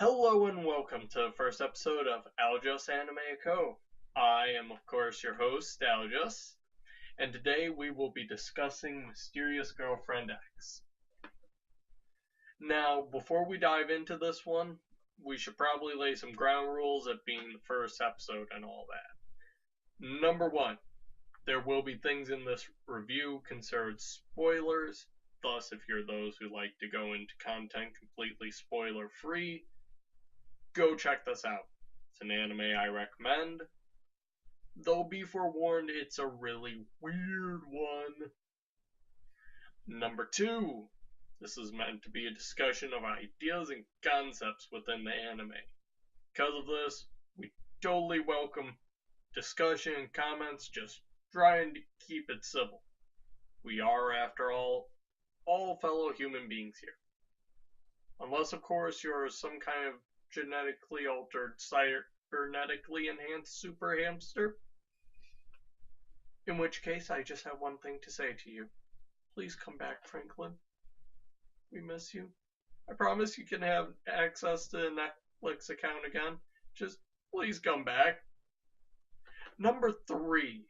Hello and welcome to the first episode of Aljust Anime Acove. I am, of course, your host, Aljust, and today we will be discussing Mysterious Girlfriend X. Now, before we dive into this one, we should probably lay some ground rules at being the first episode and all that. Number one, there will be things in this review considered spoilers, thus if you're those who like to go into content completely spoiler-free, go check this out. It's an anime I recommend. Though be forewarned, it's a really weird one. Number two, this is meant to be a discussion of ideas and concepts within the anime. Because of this, we totally welcome discussion and comments, just trying to keep it civil. We are, after all fellow human beings here. Unless, of course, you're some kind of genetically altered, cybernetically enhanced super hamster. In which case, I just have one thing to say to you. Please come back, Franklin. We miss you. I promise you can have access to a Netflix account again. Just please come back. Number three.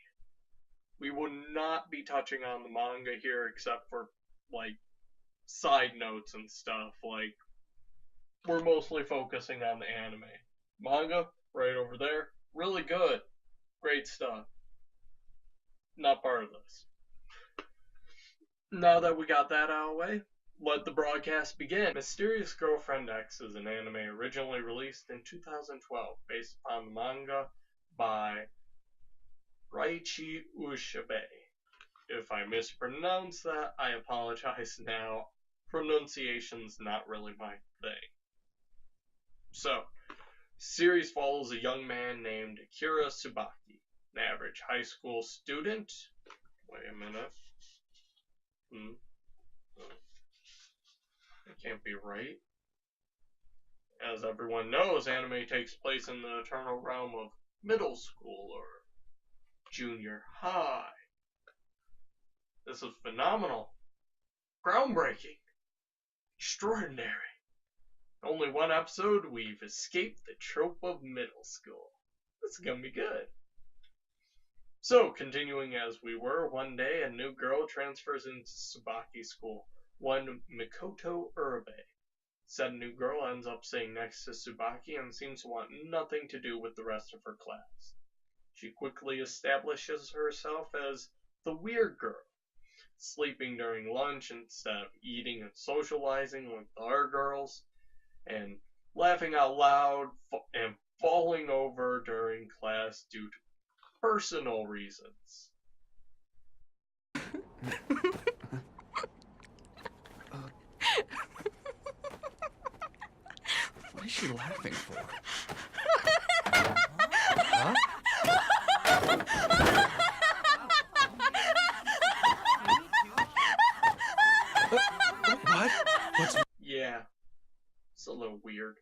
We will not be touching on the manga here except for, side notes and stuff. We're mostly focusing on the anime. Manga, right over there. Really good. Great stuff. Not part of this. Now that we got that out of the way, let the broadcast begin. Mysterious Girlfriend X is an anime originally released in 2012 based upon the manga by Raichi Ushibe. If I mispronounce that, I apologize now. Pronunciation's not really my thing. So, series follows a young man named Akira Tsubaki, an average high school student. Wait a minute. That can't be right. As everyone knows, anime takes place in the eternal realm of middle school or junior high. This is phenomenal. Groundbreaking. Extraordinary. Only one episode, we've escaped the trope of middle school. This is gonna be good. So, continuing as we were, one day a new girl transfers into Tsubaki's school, one Mikoto Urabe. Said new girl ends up sitting next to Tsubaki and seems to want nothing to do with the rest of her class. She quickly establishes herself as the weird girl, sleeping during lunch instead of eating and socializing with the other girls, and laughing out loud and falling over during class due to personal reasons. What is she laughing for? Huh? What? Yeah, it's a little weird.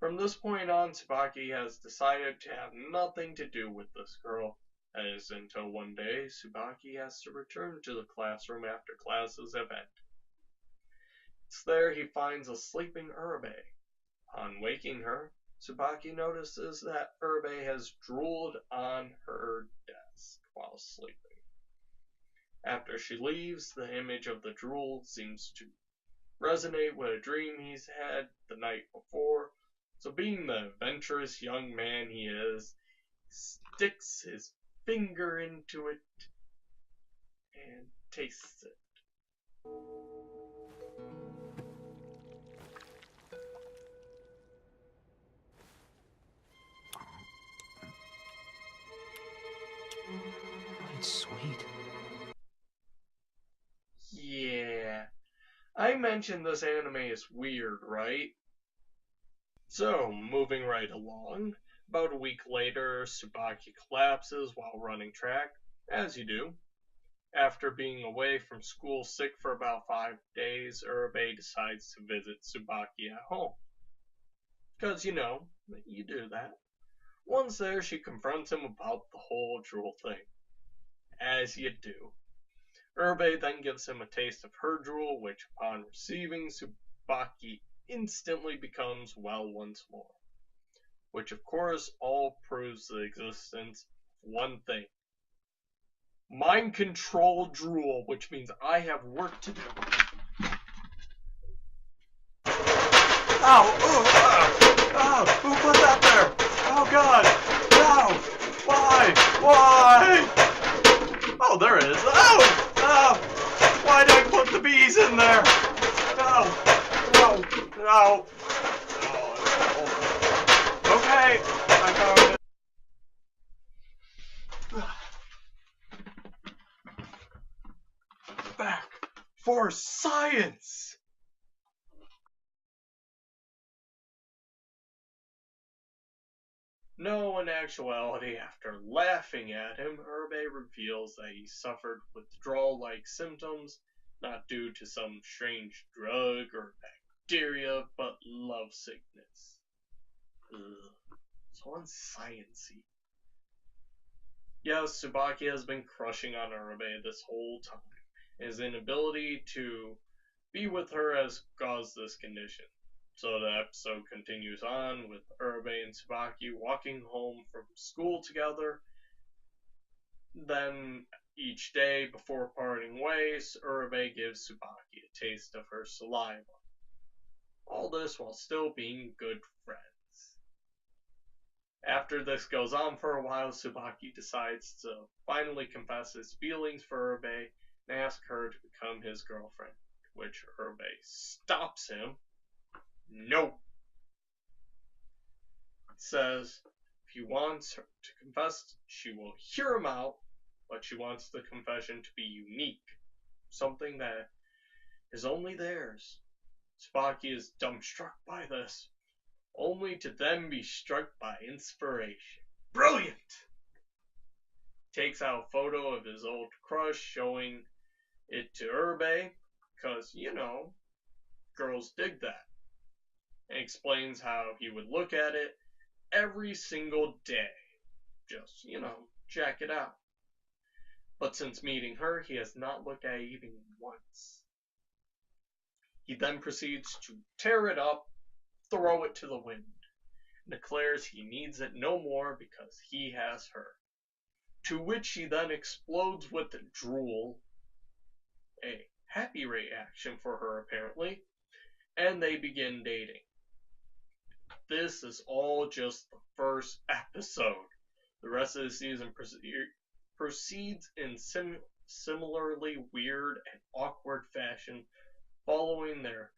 From this point on, Tsubaki has decided to have nothing to do with this girl, as until one day, Tsubaki has to return to the classroom after classes have ended. It's there he finds a sleeping Urabe. Upon waking her, Tsubaki notices that Urabe has drooled on her desk while sleeping. After she leaves, the image of the drool seems to resonate with a dream he's had the night before, so being the adventurous young man he is, he sticks his finger into it and tastes it. It's sweet. Yeah, I mentioned this anime is weird, right? So, moving right along, about a week later, Tsubaki collapses while running track, as you do. After being away from school sick for about 5 days, Urabe decides to visit Tsubaki at home. Because, you do that. Once there, she confronts him about the whole drool thing. As you do. Urabe then gives him a taste of her drool, which upon receiving, Tsubaki instantly becomes well once more. Which, of course, all proves the existence of one thing: mind control drool, which means I have work to do. Ow! Who put that there? Oh God! No! Why? Oh, there it is. Oh! Why did I put the bees in there? No! Okay, I found it. Back for science! No, in actuality, after laughing at him, Herbe reveals that he suffered withdrawal-like symptoms, not due to some strange drug or bacteria, but love sickness. Ugh, so unsciency. Yes, Tsubaki has been crushing on Herbe this whole time. His inability to be with her has caused this condition. So the episode continues on with Herbe and Tsubaki walking home from school together. Then each day before parting ways, Herbe gives Tsubaki a taste of her saliva. All this while still being good friends. After this goes on for a while, Tsubaki decides to finally confess his feelings for Herbe and ask her to become his girlfriend, which Herbe stops him. Nope. Says if he wants her to confess, she will hear him out, but she wants the confession to be unique, something that is only theirs. Tsubaki is dumbstruck by this, only to then be struck by inspiration. Brilliant! Takes out a photo of his old crush, showing it to Herbe, because, girls dig that. And explains how he would look at it every single day. Just, check it out. But since meeting her, he has not looked at it even once. He then proceeds to tear it up, throw it to the wind, and declares he needs it no more because he has her. To which he then explodes with drool, a happy reaction for her apparently, and they begin dating. This is all just the first episode. The rest of the season proceeds in similarly weird and awkward fashion, following their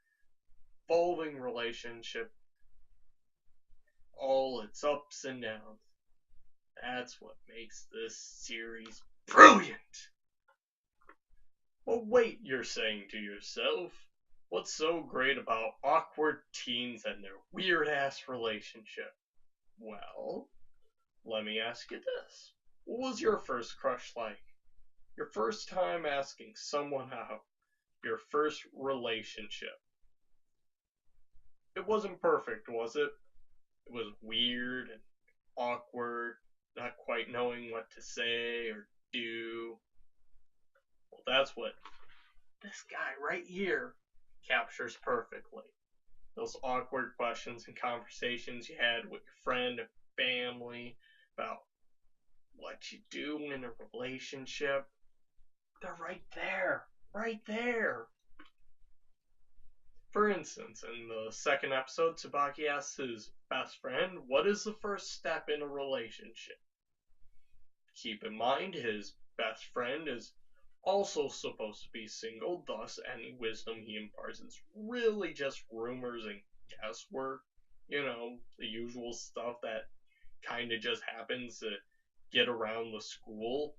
evolving relationship, all its ups and downs. That's what makes this series brilliant! Well, wait, you're saying to yourself. What's so great about awkward teens and their weird-ass relationship? Well, let me ask you this. What was your first crush like? Your first time asking someone out? Your first relationship? It wasn't perfect, was it? It was weird and awkward, not quite knowing what to say or do. Well, that's what this guy right here captures perfectly. Those awkward questions and conversations you had with your friend and family about what you do in a relationship. They're right there. Right there. For instance, in the second episode, Tsubaki asks his best friend, what is the first step in a relationship? Keep in mind, his best friend is also supposed to be single, thus any wisdom he imparts is really just rumors and guesswork. The usual stuff that kinda just happens to get around the school.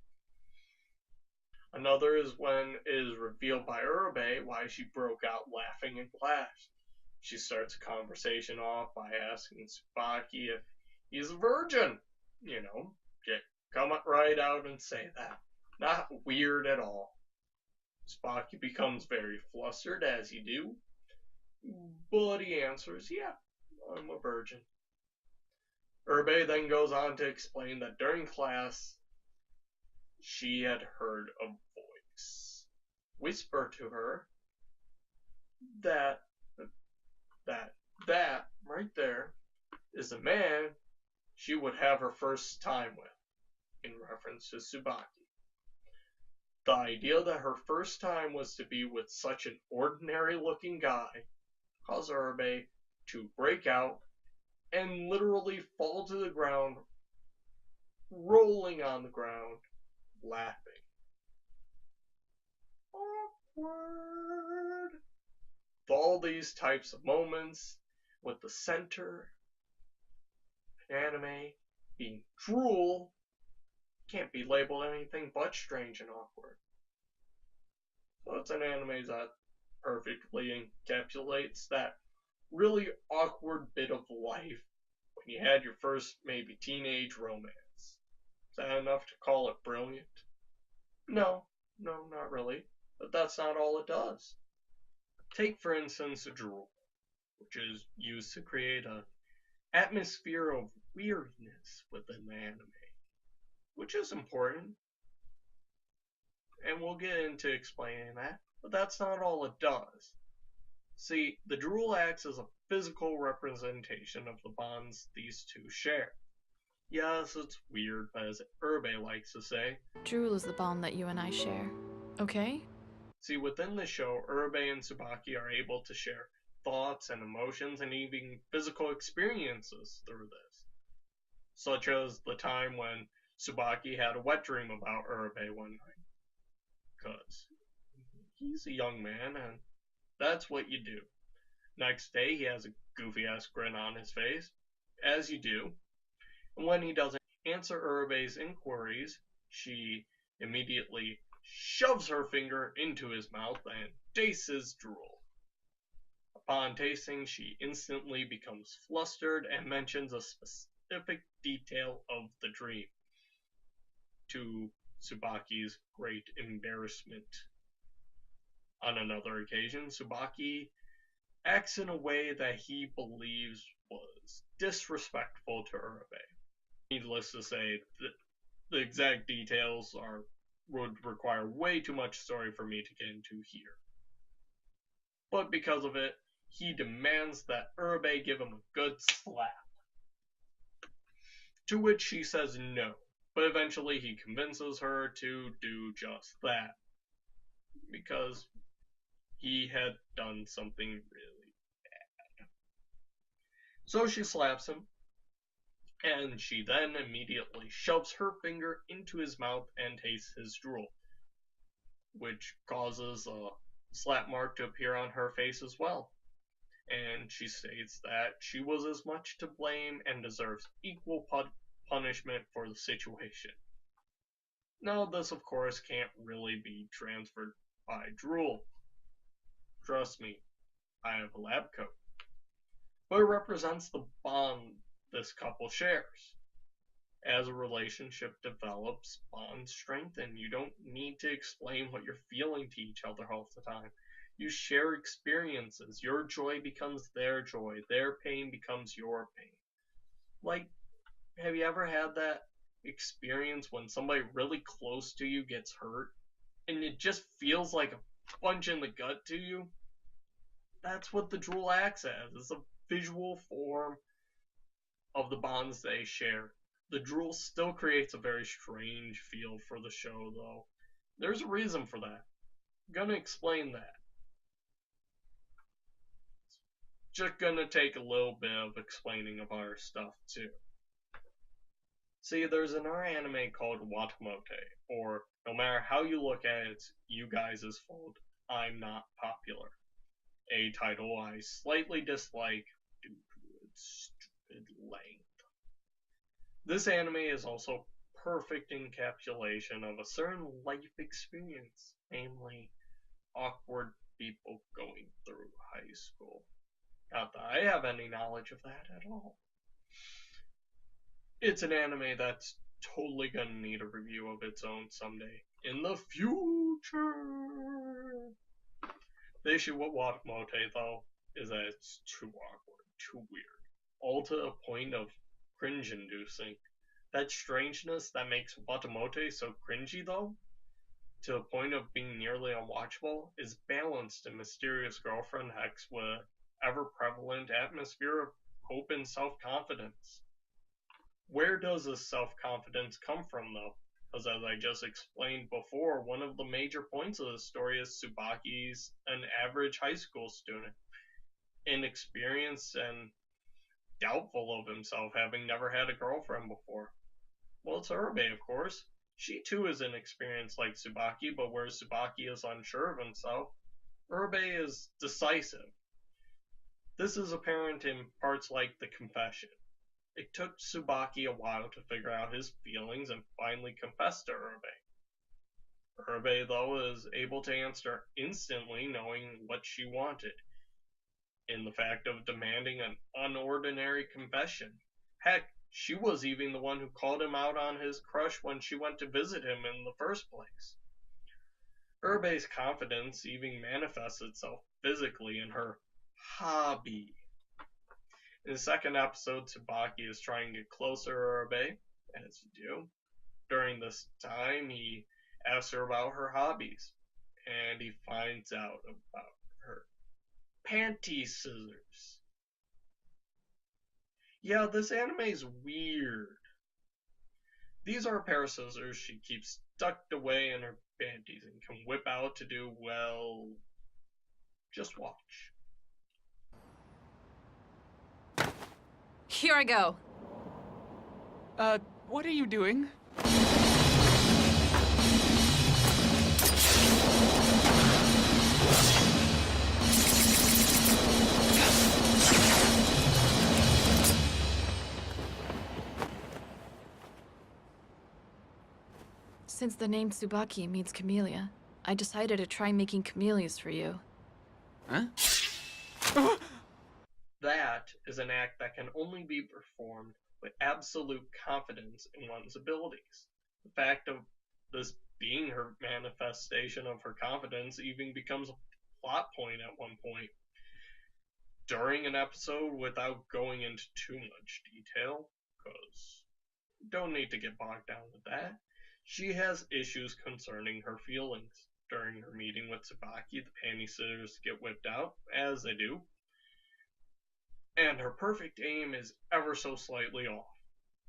Another is when it is revealed by Herbe why she broke out laughing in class. She starts a conversation off by asking Tsubaki if he's a virgin. Just come right out and say that. Not weird at all. Tsubaki becomes very flustered, as you do, but he answers, yeah, I'm a virgin. Herbe then goes on to explain that during class, she had heard a voice whisper to her that that right there is the man she would have her first time with, in reference to Tsubaki. The idea that her first time was to be with such an ordinary looking guy caused Urabe to break out and literally fall to the ground, rolling on the ground, laughing. Awkward. With all these types of moments, with the center anime being drool, can't be labeled anything but strange and awkward. So it's an anime that perfectly encapsulates that really awkward bit of life when you had your first maybe teenage romance. Is that enough to call it brilliant? No, not really. But that's not all it does. Take, for instance, a drool, which is used to create an atmosphere of weirdness within the anime, which is important. And we'll get into explaining that, but that's not all it does. See, the drool acts as a physical representation of the bonds these two share. Yes, it's weird, but as Urabe likes to say, drool is the bond that you and I share, okay? See, within the show, Urabe and Tsubaki are able to share thoughts and emotions and even physical experiences through this. Such as the time when Tsubaki had a wet dream about Urabe one night. Because he's a young man and that's what you do. Next day, he has a goofy ass grin on his face, as you do. And when he doesn't answer Urabe's inquiries, she immediately shoves her finger into his mouth and tastes his drool. Upon tasting, she instantly becomes flustered and mentions a specific detail of the dream, to Tsubaki's great embarrassment. On another occasion, Tsubaki acts in a way that he believes was disrespectful to Urabe. Needless to say, the exact details would require way too much story for me to get into here. But because of it, he demands that Urabe give him a good slap. To which she says no, but eventually he convinces her to do just that. Because he had done something really bad. So she slaps him, and she then immediately shoves her finger into his mouth and tastes his drool, which causes a slap mark to appear on her face as well. And she states that she was as much to blame and deserves equal punishment for the situation. Now, this of course can't really be transferred by drool. Trust me, I have a lab coat. But it represents the bond this couple shares. As a relationship develops, bonds strengthen. You don't need to explain what you're feeling to each other all the time. You share experiences. Your joy becomes their joy. Their pain becomes your pain. Like, have you ever had that experience when somebody really close to you gets hurt and it just feels like a punch in the gut to you? That's what the drool acts as. It's a visual form of the bonds they share. The drool still creates a very strange feel for the show, though. There's a reason for that. I'm gonna explain that. Just gonna take a little bit of explaining of our stuff, too. See, there's another anime called Watamote, or no matter how you look at it, you guys' fault, I'm not popular. A title I slightly dislike due to its stupid length. This anime is also perfect encapsulation of a certain life experience, namely awkward people going through high school. Not that I have any knowledge of that at all. It's an anime that's totally gonna need a review of its own someday. In the future! The issue with Watamote, though, is that it's too awkward, too weird. All to the point of cringe-inducing. That strangeness that makes Watamote so cringy, though, to the point of being nearly unwatchable, is balanced in Mysterious Girlfriend Hex with ever-prevalent atmosphere of hope and self-confidence. Where does this self-confidence come from, though? Because as I just explained before, one of the major points of the story is Tsubaki's an average high school student, inexperienced and doubtful of himself, having never had a girlfriend before. Well, it's Urabe, of course. She too is inexperienced like Tsubaki, but whereas Tsubaki is unsure of himself, Urabe is decisive. This is apparent in parts like the confession. It took Tsubaki a while to figure out his feelings and finally confess to Urabe. Urabe, though, is able to answer instantly, knowing what she wanted, in the fact of demanding an unordinary confession. Heck, she was even the one who called him out on his crush when she went to visit him in the first place. Urabe's confidence even manifests itself physically in her hobby. In the second episode, Tsubaki is trying to get closer to Urabe, as you do. During this time, he asks her about her hobbies, and he finds out about her panty scissors. Yeah, this anime is weird. These are a pair of scissors she keeps tucked away in her panties and can whip out to do, well, just watch. Here I go. What are you doing? Since the name Tsubaki means camellia, I decided to try making camellias for you. Huh? That is an act that can only be performed with absolute confidence in one's abilities. The fact of this being her manifestation of her confidence even becomes a plot point at one point. During an episode, without going into too much detail, because you don't need to get bogged down with that, she has issues concerning her feelings. During her meeting with Tsubaki, the panty scissors get whipped out, as they do, and her perfect aim is ever so slightly off,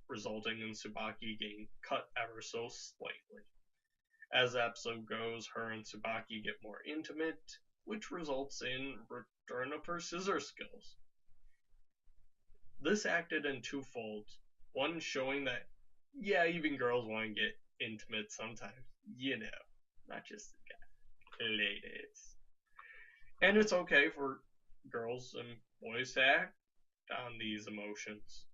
resulting in Tsubaki getting cut ever so slightly. As the episode goes, her and Tsubaki get more intimate, which results in return of her scissor skills. This acted in two folds. One showing that, yeah, even girls want to get intimate sometimes, not just the guy, ladies. And it's okay for girls and boys to act on these emotions.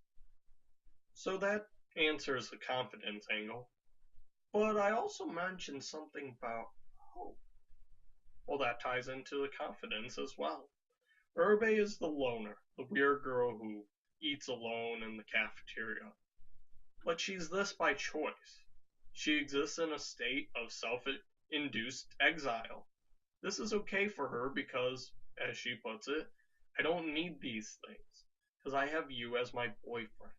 So that answers the confidence angle. But I also mentioned something about hope. Well, that ties into the confidence as well. Urabe is the loner, the weird girl who eats alone in the cafeteria. But she's this by choice. She exists in a state of self-induced exile. This is okay for her because, as she puts it, I don't need these things, because I have you as my boyfriend.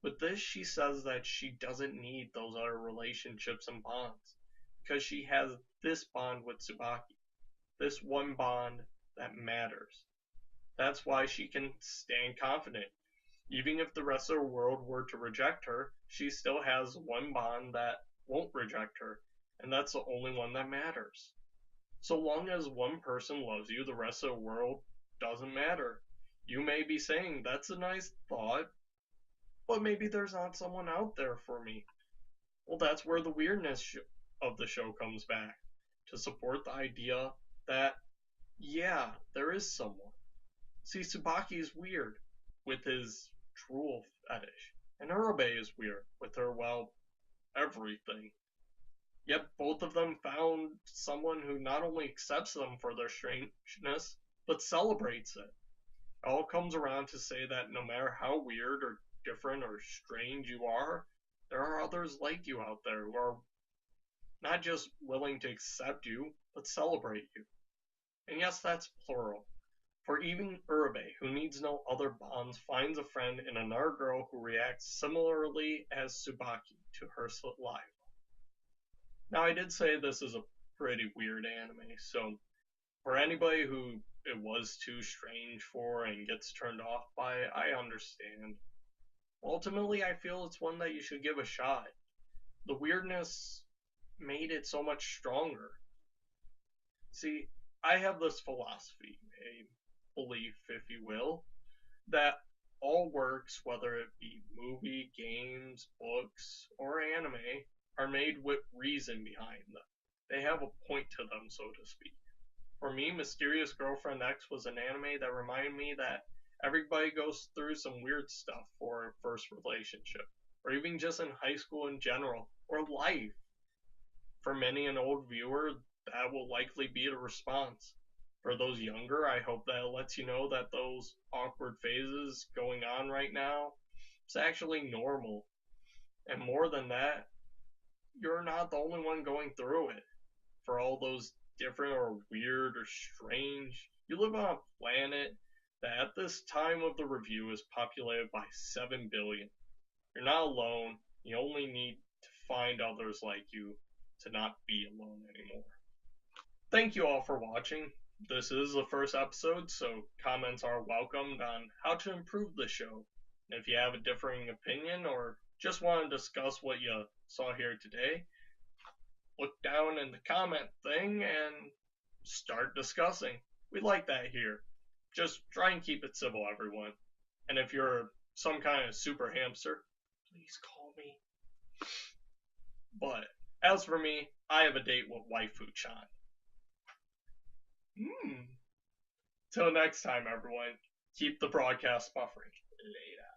With this, she says that she doesn't need those other relationships and bonds, because she has this bond with Tsubaki, this one bond that matters. That's why she can stand confident. Even if the rest of the world were to reject her, she still has one bond that won't reject her, and that's the only one that matters. So long as one person loves you, the rest of the world doesn't matter. You may be saying, that's a nice thought, but maybe there's not someone out there for me. Well, that's where the weirdness of the show comes back, to support the idea that, yeah, there is someone. See, Tsubaki is weird, with his drool fetish, and Urabe is weird, with her, well, everything. Yet both of them found someone who not only accepts them for their strangeness, but celebrates it. It all comes around to say that no matter how weird or different or strange you are, there are others like you out there who are not just willing to accept you, but celebrate you. And yes, that's plural. For even Urabe, who needs no other bonds, finds a friend in another girl who reacts similarly as Tsubaki to her saliva. Now, I did say this is a pretty weird anime, so for anybody who it was too strange for and gets turned off by, I understand. Ultimately, I feel it's one that you should give a shot. The weirdness made it so much stronger. See, I have this philosophy, a belief, if you will, that all works, whether it be movie, games, books, or anime, are made with reason behind them. They have a point to them, so to speak. For me, Mysterious Girlfriend X was an anime that reminded me that everybody goes through some weird stuff for a first relationship, or even just in high school in general, or life. For many an old viewer, that will likely be the response. For those younger, I hope that it lets you know that those awkward phases going on right now, it's actually normal. And more than that, you're not the only one going through it. For all those different or weird or strange, you live on a planet that at this time of the review is populated by 7 billion. You're not alone. You only need to find others like you to not be alone anymore. Thank you all for watching. This is the first episode, so comments are welcomed on how to improve the show. If you have a differing opinion or just want to discuss what you saw here today, look down in the comment thing and start discussing. We like that here. Just try and keep it civil, everyone. And if you're some kind of super hamster, please call me. But as for me, I have a date with Waifu-chan. Till next time, everyone, keep the broadcast buffering. Later.